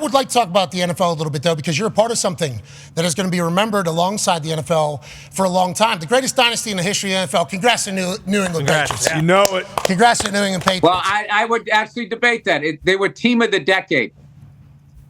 would like to talk about the NFL a little bit, though, because you're a part of something that is going to be remembered alongside the NFL for a long time. The greatest dynasty in the history of the NFL. Congrats to New England Patriots. Yeah. You know it. Congrats to New England Patriots. Well, I would actually debate that. They were team of the decade.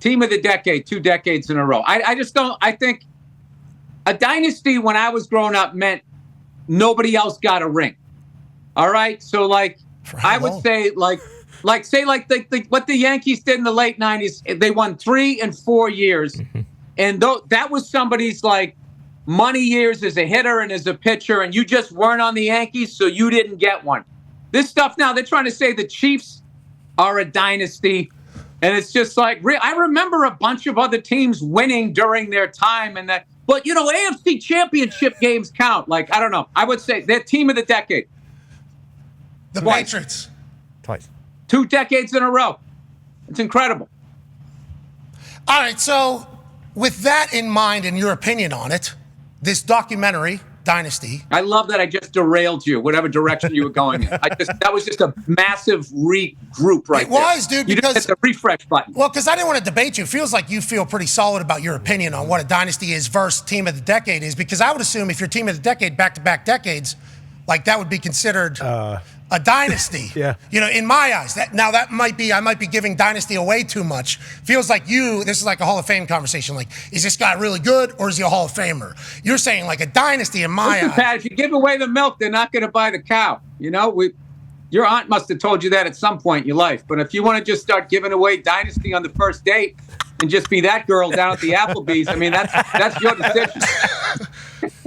Team of the decade, 2 decades in a row. I just don't. I think a dynasty when I was growing up meant nobody else got a ring. All right? So, like, I would say, like what the Yankees did in the late 90s, they won 3 and 4 years. And that was somebody's, like, money years as a hitter and as a pitcher, and you just weren't on the Yankees, so you didn't get one. This stuff now, they're trying to say the Chiefs are a dynasty. And it's just like, I remember a bunch of other teams winning during their time. But, AFC championship games count. Like, I don't know. I would say they're team of the decade. The Patriots. Twice. 2 decades in a row. It's incredible. All right, so with that in mind and your opinion on it, this documentary, Dynasty. I love that I just derailed you, whatever direction you were going in. That was just a massive regroup right there. It was, dude. You just hit the refresh button. Well, because I didn't want to debate you. It feels like you feel pretty solid about your opinion on what a dynasty is versus team of the decade is, because I would assume if you're team of the decade, back-to-back decades, like that would be considered a dynasty. Yeah. In my eyes. I might be giving dynasty away too much. Feels like this is like a Hall of Fame conversation. Like, is this guy really good or is he a Hall of Famer? You're saying like a dynasty in my eyes. Pat, if you give away the milk, they're not going to buy the cow. Your aunt must have told you that at some point in your life. But if you want to just start giving away dynasty on the first date and just be that girl down at the Applebee's, I mean, that's your decision.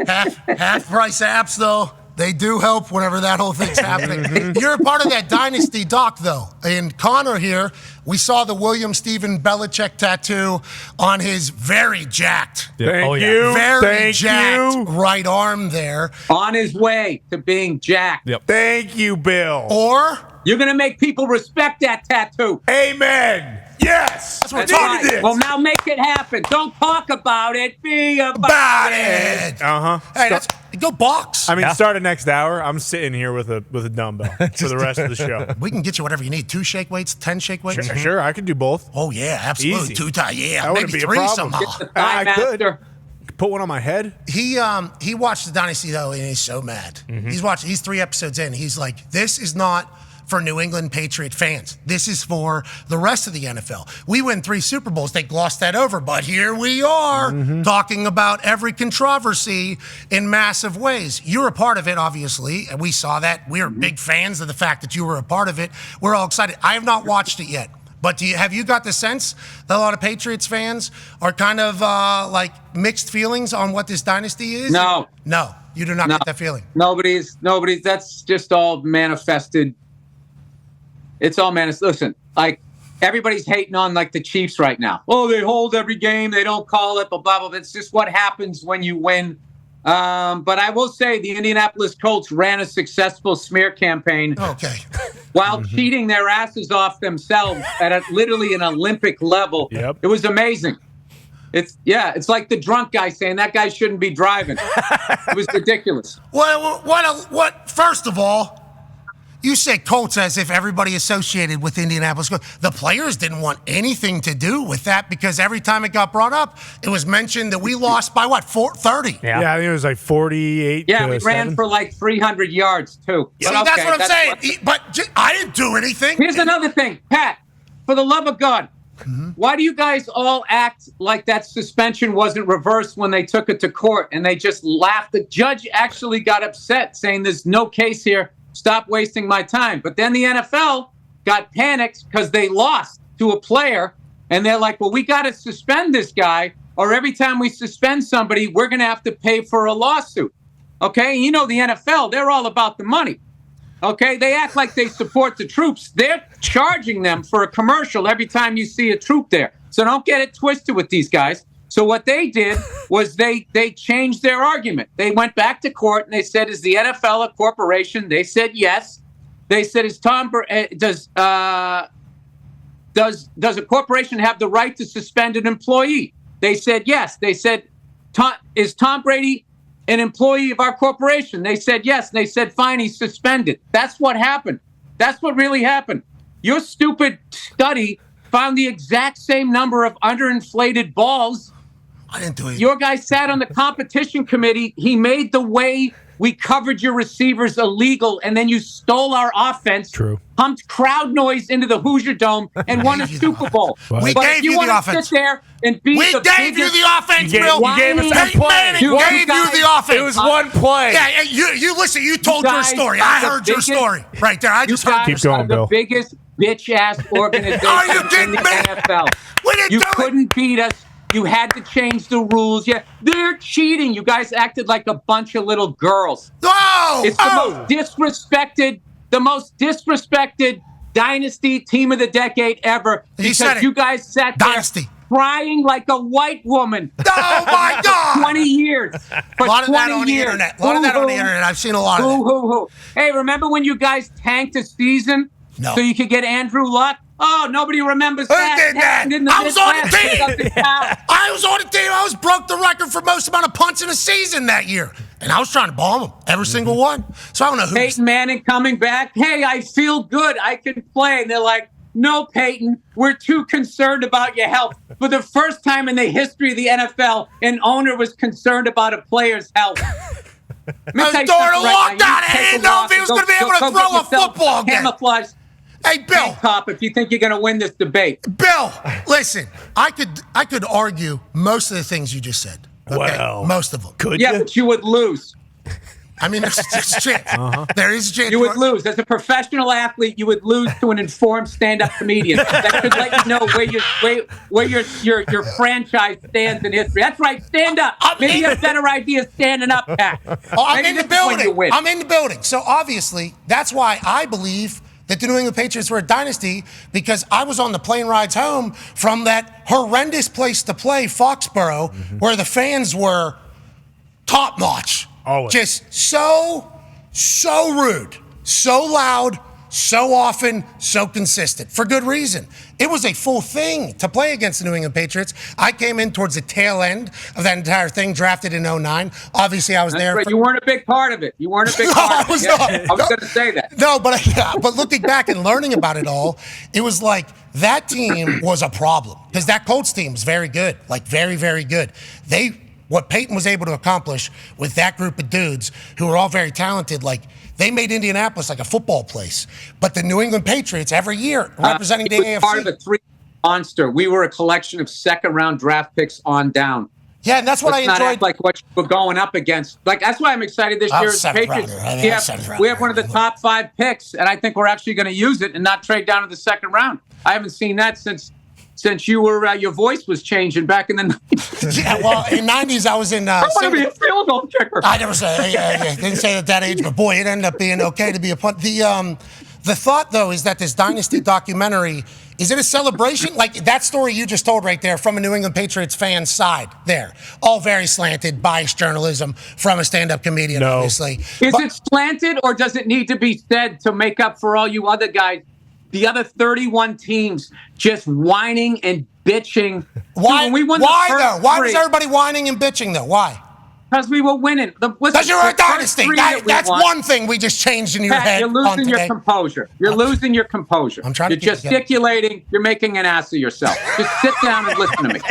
half price apps, though. They do help whenever that whole thing's happening. You're a part of that dynasty doc, though. And Connor here, we saw the William Stephen Belichick tattoo on his very jacked, very jacked right arm there. On his way to being jacked. Yep. Thank you, Bill. Or you're going to make people respect that tattoo. Amen. Yes. That's what we're talking about. Well, now make it happen. Don't talk about it. Be about it. Hey, go box. I mean, start of next hour. I'm sitting here with a dumbbell for the rest of the show. We can get you whatever you need. 2 shake weights, 10 shake weights. Sure, I can do both. Oh yeah, absolutely. Easy. 2 times. Yeah, that maybe be 3 a problem. somehow. I could put one on my head. He watched the Dynasty though, and he's so mad. He's 3 episodes in. He's like, this is not for New England Patriot fans. This is for the rest of the NFL. We win 3 Super Bowls. They glossed that over, but here we are talking about every controversy in massive ways. You're a part of it, obviously, and we saw that. We're big fans of the fact that you were a part of it. We're all excited. I have not watched it yet, but have you got the sense that a lot of Patriots fans are kind of like mixed feelings on what this dynasty is? No, you do not get that feeling. Nobody's. That's just all manifested. It's all Listen, like everybody's hating on like the Chiefs right now. Oh, they hold every game. They don't call it, blah, blah, blah. It's just what happens when you win. But I will say the Indianapolis Colts ran a successful smear campaign. Okay. While cheating their asses off themselves at literally an Olympic level. Yep. It was amazing. It's like the drunk guy saying that guy shouldn't be driving. It was ridiculous. What? First of all, you say Colts as if everybody associated with Indianapolis. The players didn't want anything to do with that because every time it got brought up, it was mentioned that we lost by 30? Yeah, I think it was like 48 Yeah, to we 7. ran for like 300 yards, too. See, that's what I'm saying. But I didn't do anything. Here's another thing. Pat, for the love of God, why do you guys all act like that suspension wasn't reversed when they took it to court and they just laughed? The judge actually got upset saying there's no case here. Stop wasting my time. But then the NFL got panicked because they lost to a player. And they're like, well, we got to suspend this guy, or every time we suspend somebody, we're going to have to pay for a lawsuit. Okay? You know the NFL, they're all about the money. Okay? They act like they support the troops. They're charging them for a commercial every time you see a troop there. So don't get it twisted with these guys. So what they did was they changed their argument. They went back to court and they said, "Is the NFL a corporation?" They said yes. They said, "Is does a corporation have the right to suspend an employee?" They said yes. They said, "Is Tom Brady an employee of our corporation?" They said yes. And they said, "Fine, he's suspended." That's what happened. That's what really happened. Your stupid study found the exact same number of underinflated balls. I didn't do it. Your guy sat on the competition committee. He made the way we covered your receivers illegal, and then you stole our offense. True. Pumped crowd noise into the Hoosier Dome and won a Super Bowl. We but gave if you the offense. Sit there and be We the gave you biggest, the offense, Bill. You gave us one play. Manning gave you the offense. It was one play. Yeah, you listen. You told your story. I heard your story right there. I just heard. Keep going, Bill. The biggest bitch-ass organization Are you in kidding the me? NFL. We didn't You do it. couldn't beat us. You had to change the rules. Yeah, they're cheating. You guys acted like a bunch of little girls. Oh, It's the most disrespected Dynasty team of the decade ever. You said Because it. you guys sat Dynasty. there crying like a white woman. Oh my God! 20 years. For A lot of that 20 on the years. internet. A lot of that on the internet. I've seen a lot of that. Hey, remember when you guys tanked a season No. so you could get Andrew Luck? Oh, nobody remembers Who that. did that? Tanked in the I was on the Midwest. team. Pick up the count. I was on the team. I was broke the record for most amount of punts in a season that year, and I was trying to bomb them every single one. So I don't know who. Peyton Manning coming back. Hey, I feel good. I can play. And they're like, no, Peyton, we're too concerned about your health. For the first time in the history of the NFL, an owner was concerned about a player's health. I was doing a lockdown. I didn't know if he was going to be able to throw a football game. Camouflage Hey, Bill. top if you think you're going to win this debate. Bill, listen. I could argue most of the things you just said. Okay? Well, most of them. Could Yeah, you? but you would lose. I mean, there's a chance. There is a chance. You would lose. As a professional athlete, you would lose to an informed stand-up comedian that could let you know where your franchise stands in history. That's right, stand up. Maybe you have better ideas standing up, Pat. I'm Maybe in the this is when you building. win. I'm in the building. So obviously, that's why I believe that the New England Patriots were a dynasty, because I was on the plane rides home from that horrendous place to play, Foxborough, where the fans were top notch. Always. Just so rude, so loud, so often, so consistent, for good reason. It was a full thing to play against the New England Patriots. I came in towards the tail end of that entire thing, drafted in 2009. Obviously, I was there. Right. You weren't a big part of it. You weren't a big No, part I of was it. not. I was No. going to say that. No, but looking back and learning about it all, it was like that team was a problem, because that Colts team was very good, like very, very good. What Peyton was able to accomplish with that group of dudes who were all very talented, like they made Indianapolis like a football place. But the New England Patriots every year representing the AFC. Part of a three monster. We were a collection of second-round draft picks on down. Yeah, and that's what Let's I not enjoyed. act like what you were going up against. Like, that's why I'm excited this I year. was As seventh Patriots, rounder. I mean, we I was seventh have, we have one of the rounder. top 5 picks, and I think we're actually going to use it and not trade down to the second round. I haven't seen that since you were your voice was changing back in the 90s. Yeah, well, in 90s, I was in. I want to be a field goal kicker. I never said. Didn't say it at that age, but boy, it ended up being okay to be a punt. The thought, though, is that this Dynasty documentary, is it a celebration? Like that story you just told right there from a New England Patriots fan side there. All very slanted, biased journalism from a stand-up comedian, No. obviously. Is it slanted, or does it need to be said to make up for all you other guys, the other 31 teams, just whining and bitching? Why, Dude, when we won why the though? first Why was three, everybody whining and bitching, though? Why? Because we were winning. Because you were a dynasty. That's one. one thing we just changed in your Pat, head. you're on losing your today. composure. You're losing your composure. I'm trying to You're keep it together. gesticulating. You're making an ass of yourself. Just sit down and listen to me.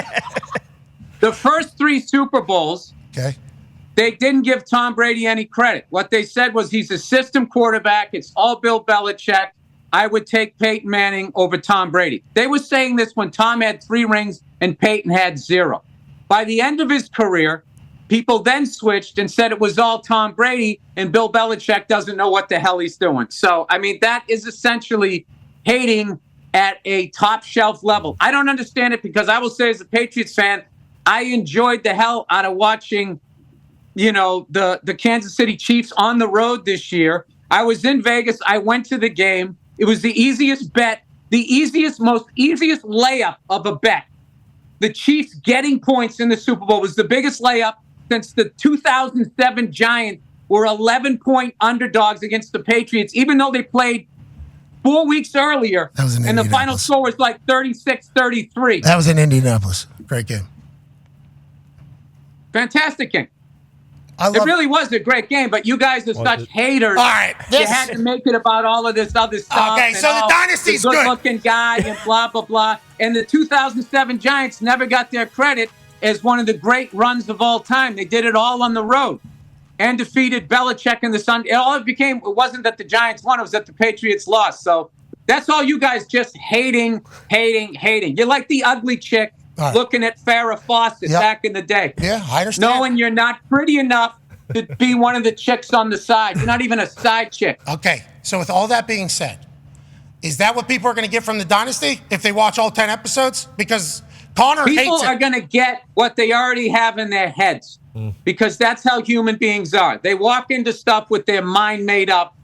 The first 3 Super Bowls, Okay. they didn't give Tom Brady any credit. What they said was he's a system quarterback. It's all Bill Belichick. I would take Peyton Manning over Tom Brady. They were saying this when Tom had 3 rings and Peyton had 0. By the end of his career, people then switched and said it was all Tom Brady, and Bill Belichick doesn't know what the hell he's doing. So, I mean, that is essentially hating at a top shelf level. I don't understand it, because I will say, as a Patriots fan, I enjoyed the hell out of watching, the Kansas City Chiefs on the road this year. I was in Vegas. I went to the game. It was the easiest bet, most easiest layup of a bet. The Chiefs getting points in the Super Bowl was the biggest layup since the 2007 Giants were 11-point underdogs against the Patriots, even though they played 4 weeks earlier. That was in and the final Indianapolis. score was like 36-33. That was in Indianapolis. Great game. Fantastic game. It really was a great game, but you guys are such haters. All right. You had to make it about all of this other stuff. Okay, so the Dynasty's good. Good-looking guy and blah, blah, blah. And the 2007 Giants never got their credit as one of the great runs of all time. They did it all on the road and defeated Belichick in the Sun. It wasn't that the Giants won, it was that the Patriots lost. So that's all you guys just hating. You're like the ugly chick looking at Farrah Fawcett back in the day. Yeah, I understand. Knowing you're not pretty enough to be one of the chicks on the side. You're not even a side chick. Okay, so with all that being said, is that what people are going to get from the Dynasty if they watch all 10 episodes? Because Connor hates it. People are going to get what they already have in their heads because that's how human beings are. They walk into stuff with their mind made up.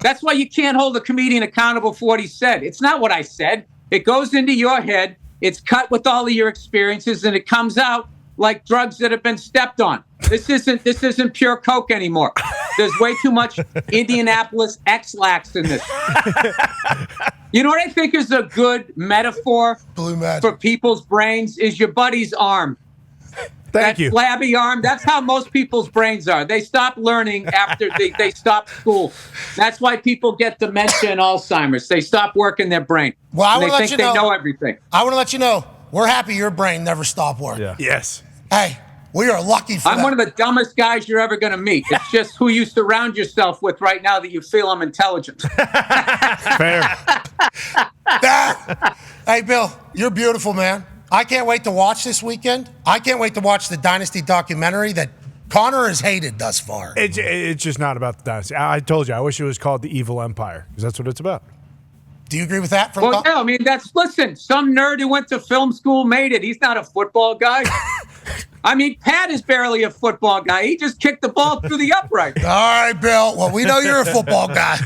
That's why you can't hold a comedian accountable for what he said. It's not what I said. It goes into your head. It's cut with all of your experiences, and it comes out like drugs that have been stepped on. This isn't pure coke anymore. There's way too much Indianapolis X-Lax in this. You know what I think is a good metaphor for people's brains is your buddy's arm. Thank you. That flabby arm, that's how most people's brains are. They stop learning after they stop school. That's why people get dementia and Alzheimer's. They stop working their brain. Well, I want to let think you know. They know everything. I want to let you know, we're happy your brain never stopped working. Yeah. Yes. Hey, we are lucky for that. I'm one of the dumbest guys you're ever going to meet. It's just who you surround yourself with right now that you feel I'm intelligent. Fair. Hey, Bill, you're beautiful, man. I can't wait to watch this weekend. I can't wait to watch the Dynasty documentary that Connor has hated thus far. It's just not about the Dynasty. I told you, I wish it was called The Evil Empire, because that's what it's about. Do you agree with that? Well, yeah, I mean, listen, some nerd who went to film school made it. He's not a football guy. I mean, Pat is barely a football guy. He just kicked the ball through the upright. All right, Bill. Well, we know you're a football guy.